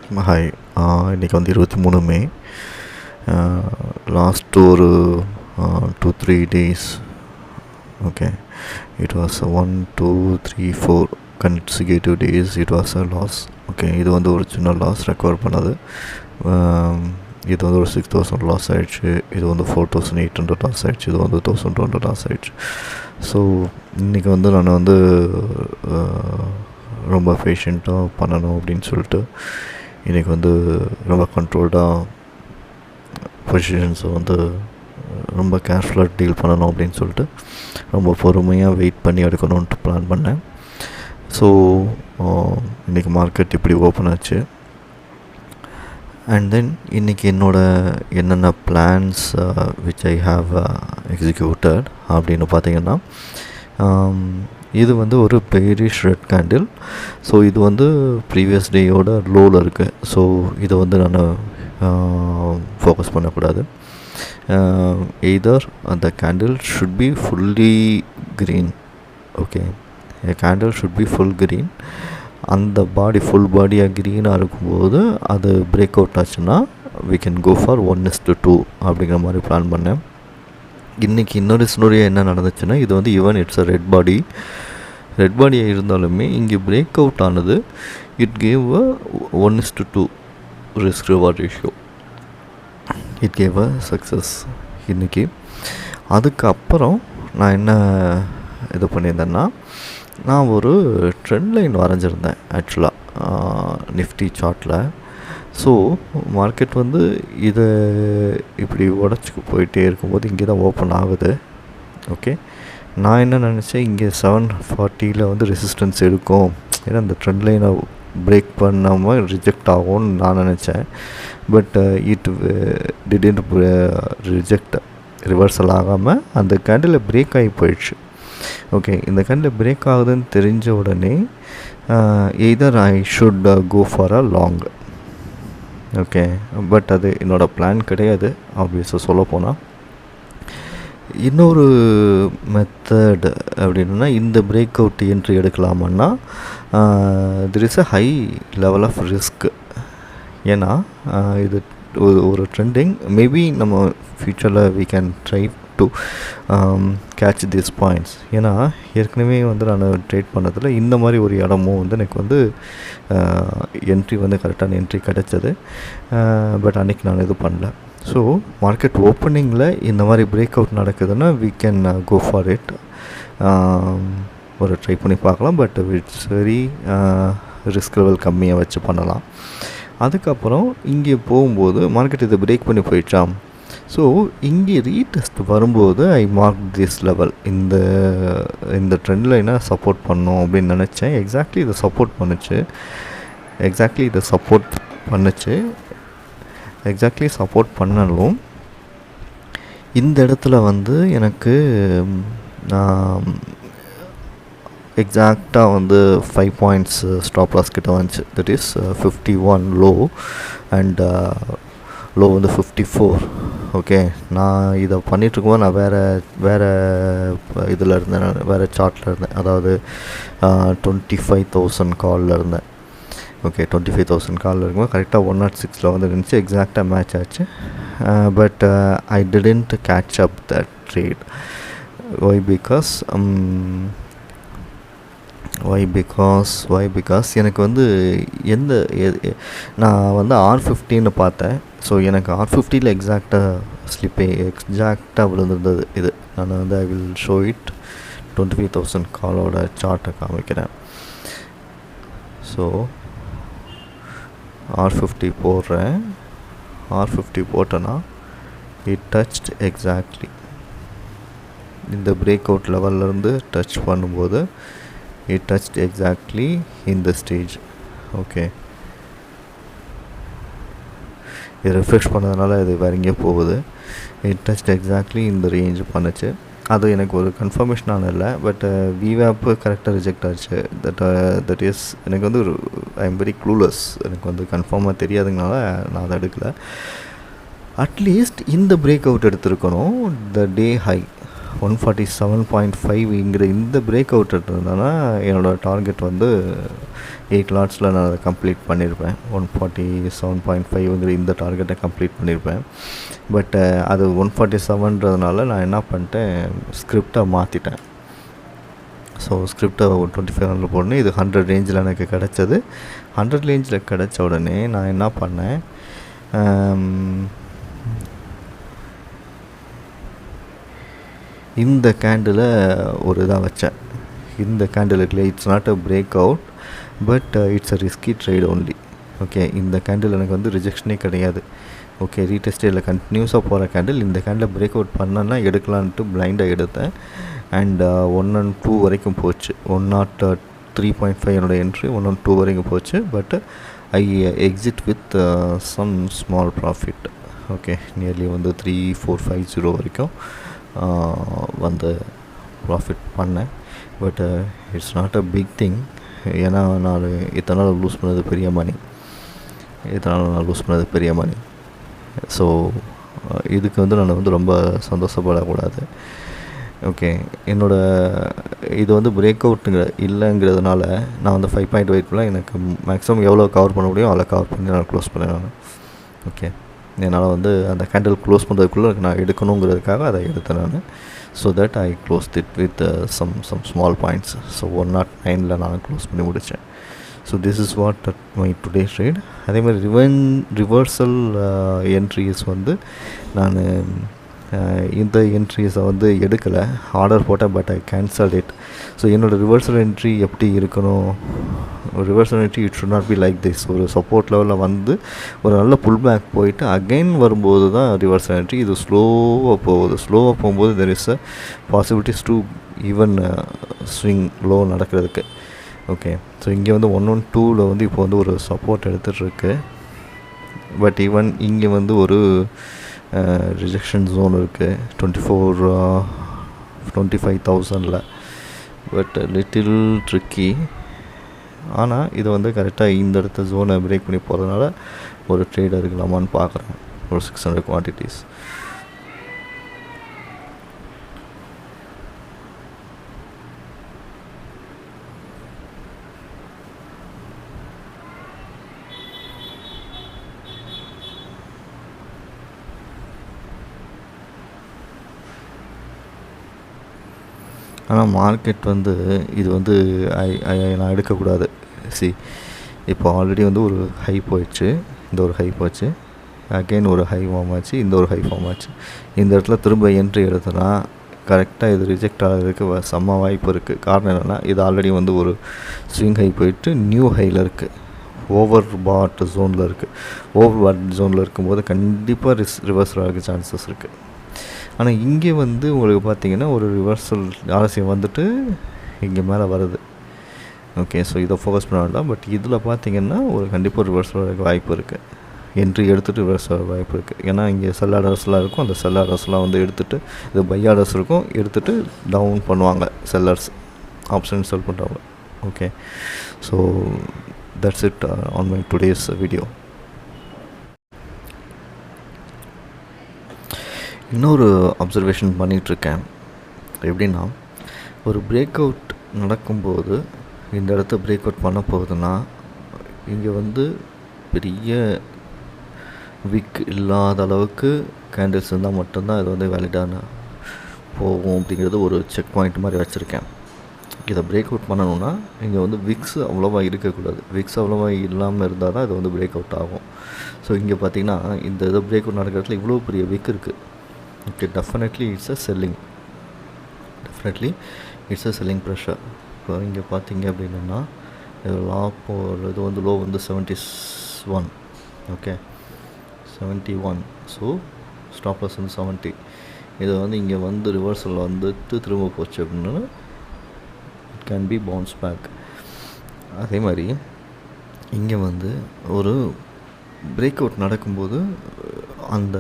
Hi. இன்றைக்கி வந்து 23 மே. Last ஒரு 2-3 days. Okay, it was 1 2 3 4 consecutive days it was a loss. Okay, இது வந்து ஒரு சின்ன லாஸ் ரெக்கவர் பண்ணது. இது வந்து ஒரு 6,000 லாஸ் ஆகிடுச்சு. இது வந்து 4,800 லாஸ் ஆகிடுச்சு. இது வந்து 1,200 லாஸ் ஆகிடுச்சு. ஸோ இன்றைக்கி வந்து நான் வந்து ரொம்ப பேஷண்ட்டாக பண்ணணும் அப்படின்னு சொல்லிட்டு இன்றைக்கி வந்து ரொம்ப கண்ட்ரோல்டாக பொசிஷன்ஸை வந்து ரொம்ப கேர்ஃபுல்லாக டீல் பண்ணணும் அப்படின்னு சொல்லிட்டு ரொம்ப பொறுமையாக வெயிட் பண்ணி எடுக்கணுன்ட்டு பிளான் பண்ணேன். ஸோ இன்றைக்கி மார்க்கெட் இப்படி ஓப்பன் ஆச்சு. அண்ட் தென் இன்றைக்கி என்னென்ன plans which I have executed அப்படின்னு பார்த்திங்கன்னா, இது வந்து ஒரு பெரிஷ் ரெட் கேண்டில். ஸோ இது வந்து ப்ரீவியஸ் டேயோட லோவில் இருக்குது. ஸோ இதை வந்து நான் ஃபோக்கஸ் பண்ணக்கூடாது. எய்தர் அந்த candle should be fully green. Okay, candle should be full green. அந்த ஃபுல் பாடியாக க்ரீனாக இருக்கும்போது அது பிரேக் அவுட் ஆச்சுன்னா we can go for 1:2 அப்படிங்கிற மாதிரி பிளான் பண்ணேன். இன்றைக்கி இன்னொரு ஸ்டோரியாக என்ன நடந்துச்சுன்னா, இது வந்து ஈவன் இட்ஸ் அ ரெட் பாடியாக இருந்தாலுமே இங்கே பிரேக் அவுட் ஆனது it gave a 1:2 risk reward ratio. It gave a success இன்றைக்கி. அதுக்கப்புறம் நான் என்ன இது பண்ணியிருந்தேன்னா, நான் ஒரு ட்ரெண்ட் லைன் வரைஞ்சிருந்தேன் ஆக்சுவலாக நிஃப்டி சார்ட்டில். ஸோ மார்க்கெட் வந்து இதை இப்படி உடச்சிக்கு போயிட்டே இருக்கும்போது இங்கே தான் ஓப்பன் ஆகுது. ஓகே, நான் என்ன நினச்சேன், இங்கே 740 வந்து ரெசிஸ்டன்ஸ் எடுக்கும், ஏன்னா இந்த ட்ரெண்ட் லைனை பிரேக் பண்ணாமல் ரிஜெக்ட் ஆகும்னு நான் நினச்சேன். But it didn't reject, reversal ஆகாமல் அந்த கேண்டில் பிரேக் ஆகி போயிடுச்சு. ஓகே, இந்த கேண்டில் பிரேக் ஆகுதுன்னு தெரிஞ்ச உடனே either I should go for a long. Okay, but அது என்னோடய பிளான் கிடையாது ஆப்வியஸாக சொல்லப்போனால். இன்னொரு மெத்தட் அப்படின்னா, இந்த பிரேக் அவுட் என்ட்ரி எடுக்கலாமன்னா there is a high level of risk. ஏன்னா இது ஒரு ட்ரெண்டிங். மேபி நம்ம ஃப்யூச்சரில் we can try to catch this points. ஏன்னா ஏற்கனவே வந்து நான் ட்ரேட் பண்ணதில் இந்த மாதிரி ஒரு இடமும் வந்து எனக்கு வந்து என்ட்ரி வந்து கரெக்டான என்ட்ரி கிடச்சது. பட் அன்றைக்கி நான் இது பண்ணல. ஸோ மார்க்கெட் ஓப்பனிங்கில் இந்த மாதிரி பிரேக் அவுட் நடக்குதுன்னா we can go for it. ஒரு ட்ரை பண்ணி பார்க்கலாம். But it's very risk level கம்மியாக வச்சு பண்ணலாம். அதுக்கப்புறம் இங்கே போகும்போது மார்க்கெட் இதை பிரேக் பண்ணி போயிடுச்சா. ஸோ இங்கே ரீடெஸ்ட் வரும்போது ஐ மார்க் திஸ் லெவல். இந்த ட்ரெண்ட் லைனை சப்போர்ட் பண்ணோம் அப்படின்னு நினச்சேன். எக்ஸாக்ட்லி இதை சப்போர்ட் பண்ணுச்சு. எக்ஸாக்ட்லி சப்போர்ட் பண்ணாலும் இந்த இடத்துல வந்து எனக்கு எக்ஸாக்டாக வந்து 5 பாயிண்ட்ஸ் ஸ்டாப் லாஸ் கிட்ட வந்துச்சு. That is 51 low and low வந்து 54. ஓகே, நான் இதை பண்ணிகிட்ருக்கும்போது நான் வேறு இதில் இருந்தேன், வேறு சார்ட்டில் இருந்தேன். அதாவது 25,000 காலில் இருந்தேன். ஓகே, 25,000 காலில் இருக்கும்போது கரெக்டாக 106 வந்து இருந்துச்சு. எக்ஸாக்டாக மேட்ச் ஆச்சு. But I didn't catch up that trade. Why because எனக்கு வந்து நான் வந்து R50 பார்த்தேன். ஸோ எனக்கு R50 எக்ஸாக்டாக விழுந்திருந்தது. இது நான் வந்து ஐ வில் ஷோ இட். 25,000 காலோட சார்ட்டை காமிக்கிறேன். ஸோ R50 போடுறேன். R50 போட்டேன்னா இட் டச்ட் எக்ஸாக்ட்லி இந்த பிரேக் அவுட் லெவல்லேருந்து டச் பண்ணும்போது இட் டச்ட் எக்ஸாக்ட்லி இந்த ஸ்டேஜ். ஓகே, இது ரெஃப்ரெஷ் பண்ணதுனால இது வேறு எங்கேயோ போகுது. இட் டச்ட் எக்ஸாக்ட்லி இந்த ரேஞ்ச் பண்ணுச்சு. அது எனக்கு ஒரு கன்ஃபர்மேஷனான இல்லை. பட் விவேப்பு கரெக்டாக ரிஜெக்ட் ஆச்சு. தட் இஸ் எனக்கு வந்து ஐ எம் வெரி க்ளூலெஸ். எனக்கு வந்து கன்ஃபார்மாக தெரியாதுங்கனால நான் அதை எடுக்கலை. அட்லீஸ்ட் இந்த பிரேக் அவுட் எடுத்துருக்கணும் த டே ஹை. 147.5ங்கிற இந்த பிரேக் அவுட் இருந்ததுனா என்னோடய டார்கெட் வந்து 8 லாட்ஸில் நான் அதை கம்ப்ளீட் பண்ணியிருப்பேன். 147.5ங்கிற இந்த டார்கெட்டை கம்ப்ளீட் பண்ணியிருப்பேன். பட் அது 147ன்றதுனால நான் என்ன பண்ணிட்டேன், ஸ்கிரிப்டை மாற்றிட்டேன். ஸோ ஸ்கிரிப்டை 2500 போடணும். இது 100 ரேஞ்சில் எனக்கு கிடச்சது. 100 ரேஞ்சில் கிடச்ச உடனே நான் என்ன பண்ணேன், இந்த கேண்டில் ஒரு இதாக வச்சேன். இந்த கேண்டில் இருக்குல்ல, it's not a break out but it's a risky trade only. Okay, இந்த கேண்டில் எனக்கு வந்து ரிஜெக்ஷனே கிடையாது. ஓகே, ரீடெஸ்ட் இல்லை, கண்டினியூஸாக போகிற கேண்டில். இந்த கேண்டில் பிரேக் அவுட் பண்ணனா எடுக்கலான்ட்டு பிளைண்டாக எடுத்தேன். அண்ட் 1 and 2 வரைக்கும் போச்சு. 103.5 என்னோடய என்ட்ரி, 1 and 2 வரைக்கும் போச்சு. But I exit with some small profit. Okay, nearly வந்து 3450 வரைக்கும் வந்து ப்ராஃபிட் பண்ணேன். But it's not a big thing. ஏன்னா நான் இத்தனை நாள் லூஸ் பண்ணது பெரிய மணி. ஸோ இதுக்கு வந்து நான் வந்து ரொம்ப சந்தோஷப்படக்கூடாது. ஓகே, இது வந்து பிரேக் அவுட்டுங்கிற இல்லைங்கிறதுனால நான் வந்து 5.8 எனக்கு மேக்ஸிமம் எவ்வளோ கவர் பண்ண முடியும் அவ்வளோ கவர் பண்ணி நான் க்ளோஸ் பண்ணேன். ஓகே, என்னால் வந்து அந்த கேண்டில் க்ளோஸ் பண்ணுறதுக்குள்ளே நான் எடுக்கணுங்கிறதுக்காக அதை எடுத்தேன் நான். So that I close it with some small points. So 109ல் நான் க்ளோஸ் பண்ணி முடித்தேன். So this is what my today trade. அதேமாதிரி ரிவர்சல் என்ட்ரிஸ் வந்து நான் இந்த என்ட்ரிஸை வந்து எடுக்கலை, ஆர்டர் போட்டேன். But I cancel it. So என்னோடய ரிவர்சல் என்ட்ரி எப்படி இருக்கணும், reversal entry it should not be like this. ஒரு சப்போர்ட் லெவலில் வந்து ஒரு நல்ல புல் பேக் போயிட்டு அகைன் வரும்போது தான் ரிவர்சல் என்ட்ரி. இது ஸ்லோவாக போகும்போது there is a possibilities to even swing low நடக்கிறதுக்கு. ஓகே, ஸோ இங்கே வந்து 112ல் வந்து இப்போ வந்து ஒரு சப்போர்ட் எடுத்துகிட்ருக்கு. பட் ஈவன் இங்கே வந்து ஒரு ரிஜெக்ஷன் ஜோன் இருக்குது 25,000ல். But little tricky. ஆனால் இதை வந்து கரெக்டாக இந்த இடத்த ஜோனை பிரேக் பண்ணி போகிறதுனால ஒரு ட்ரேட் இருக்கலாமான்னு பார்க்குறேன். ஒரு 600 குவான்டிட்டிஸ். ஆனால் மார்க்கெட் வந்து இது வந்து நான் எடுக்கக்கூடாது. இப்போ ஆல்ரெடி வந்து ஒரு ஹை போயிடுச்சு, இந்த ஒரு ஹை போச்சு, அகெயின் ஒரு ஹை ஃபார்ம் ஆச்சு, இந்த ஒரு ஹை ஃபார்ம் ஆச்சு. இந்த இடத்துல திரும்ப என்ட்ரி எடுத்தோன்னா கரெக்டாக இது ரிஜெக்ட் ஆகிறதுக்கு செம்ம வாய்ப்பு இருக்குது. காரணம் என்னென்னா இது ஆல்ரெடி வந்து ஒரு ஸ்விங் ஹை போயிட்டு நியூ ஹையில் இருக்குது, ஓவர் பாட் ஜோனில் இருக்குது. ஓவர் பாட் ஜோனில் இருக்கும்போது கண்டிப்பாக ரிவர்சல் ஆக சான்சஸ் இருக்குது. ஆனால் இங்கே வந்து உங்களுக்கு பார்த்திங்கன்னா ஒரு ரிவர்சல் ஆலசியம் வந்துட்டு இங்கே மேலே வருது. ஓகே, ஸோ இதை ஃபோக்கஸ் பண்ண வேண்டாம். பட் இதில் பார்த்திங்கன்னா ஒரு கண்டிப்பாக ரிவர்சல் வர வாய்ப்பு இருக்குது. என்ட்ரி எடுத்துகிட்டு ரிவர்ஸ் வர வாய்ப்பு இருக்குது. ஏன்னா இங்கே செல் ஆர்டர்ஸ்லாம் இருக்கும். அந்த செல் ஆர்டர்ஸ்லாம் வந்து எடுத்துகிட்டு, இது பை ஆர்டர்ஸ் இருக்கும், எடுத்துகிட்டு டவுன் பண்ணுவாங்க செல்லர்ஸ், ஆப்ஷன் செல் பண்ணுறவங்க. Okay, so that's it on my today's video. இன்னொரு அப்சர்வேஷன் பண்ணிகிட்ருக்கேன். எப்படின்னா, ஒரு பிரேக் அவுட் நடக்கும்போது இந்த இடத்த பிரேக் அவுட் பண்ண போகுதுன்னா இங்கே வந்து பெரிய விக் இல்லாத அளவுக்கு கேண்டில்ஸ் இருந்தால் மட்டும்தான் இது வந்து வேலிடான போகும் அப்படிங்கிறது ஒரு செக் பாயிண்ட் மாதிரி வச்சுருக்கேன். இதை பிரேக் அவுட் பண்ணணுன்னா இங்கே வந்து விக்ஸ் அவ்வளோவா இருக்கக்கூடாது. விக்ஸ் அவ்வளோவா இல்லாமல் இருந்தால் தான் இது வந்து பிரேக் அவுட் ஆகும். ஸோ இங்கே பார்த்திங்கன்னா இந்த இதை பிரேக் அவுட் நடக்கிறதுல இவ்வளோ பெரிய விக் இருக்குது. Okay, definitely it's a selling pressure. இப்போ இங்கே பார்த்தீங்க அப்படின்னா இது இது வந்து லோ வந்து 71. ஓகே, 71. ஸோ ஸ்டாப் லாஸ் வந்து 70. இதை வந்து இங்கே வந்து ரிவர்சல் வந்துட்டு திரும்ப போச்சு அப்படின்னா it can be bounce back. அதே மாதிரி இங்கே வந்து ஒரு பிரேக் அவுட் நடக்கும்போது அந்த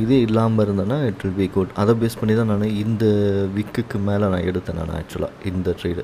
இதே இல்லாமல் இருந்தேன்னா இட் வில் பி குட். அதை பேஸ் பண்ணி தான் நான் இந்த விக்குக்கு மேலே நான் எடுத்தேன். நான் ஆக்சுவலாக இந்த ட்ரேடு,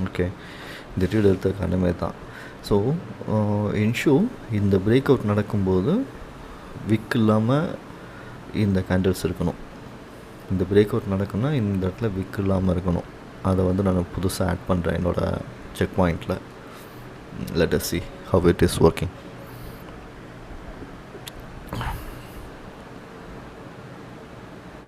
ஓகே, இந்த ட்ரேடு எடுத்த காரணமே தான். ஸோ இன்ஷூ இந்த பிரேக் அவுட் நடக்கும்போது விக் இல்லாமல் இந்த கேண்டில்ஸ் இருக்கணும். இந்த பிரேக் அவுட் நடக்குன்னா இந்த இடத்துல விக் இல்லாமல் இருக்கணும். அதை வந்து நான் புதுசாக ஆட் பண்ணுறேன் என்னோடய செக் பாயிண்டில். Let us see how it is working.